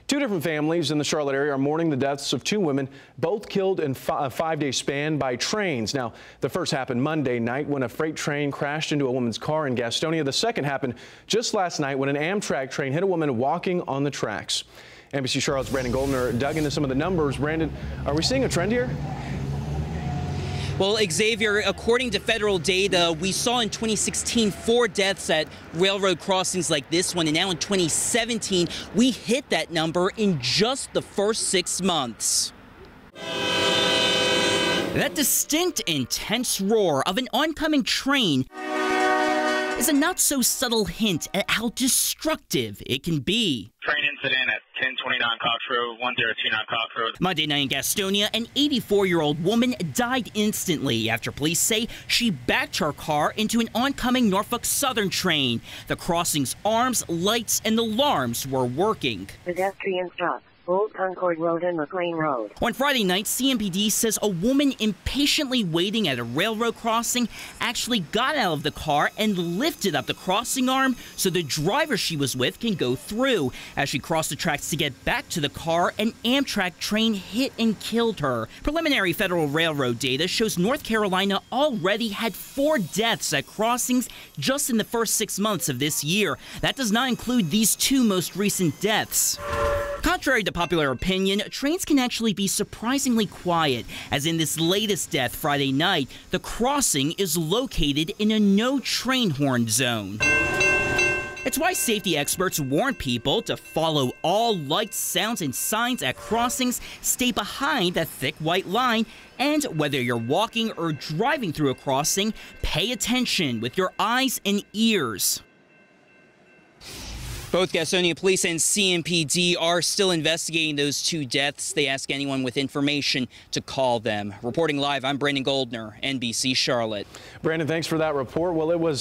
Two different families in the Charlotte area are mourning the deaths of two women, both killed in a 5-day span by trains. Now, the first happened Monday night when a freight train crashed into a woman's car in Gastonia. The second happened just last night when an Amtrak train hit a woman walking on the tracks. NBC Charlotte's Brandon Goldner dug into some of the numbers. Brandon, are we seeing a trend here? Well, Xavier, according to federal data, we saw in 2016 4 deaths at railroad crossings like this one, and now in 2017, we hit that number in just the first 6 months. That distinct, intense roar of an oncoming train is a not-so-subtle hint at how destructive it can be. Train incident at 1029 Cox Road, 1029 Cox Road. Monday night in Gastonia, an 84-year-old woman died instantly after police say she backed her car into an oncoming Norfolk Southern train. The crossing's arms, lights, and alarms were working. Pedestrian stop. Old Concord Road and McLean Road. On Friday night, CMPD says a woman impatiently waiting at a railroad crossing actually got out of the car and lifted up the crossing arm so the driver she was with can go through. As she crossed the tracks to get back to the car, an Amtrak train hit and killed her. Preliminary Federal Railroad data shows North Carolina already had 4 deaths at crossings just in the first 6 months of this year. That does not include these 2 most recent deaths. Contrary to popular opinion, trains can actually be surprisingly quiet, as in this latest death Friday night, the crossing is located in a no train horn zone. It's why safety experts warn people to follow all lights, sounds, and signs at crossings, stay behind that thick white line, and whether you're walking or driving through a crossing, pay attention with your eyes and ears. Both Gastonia Police and CMPD are still investigating those 2 deaths. They ask anyone with information to call them. Reporting live, I'm Brandon Goldner, NBC Charlotte. Brandon, thanks for that report. Well, it was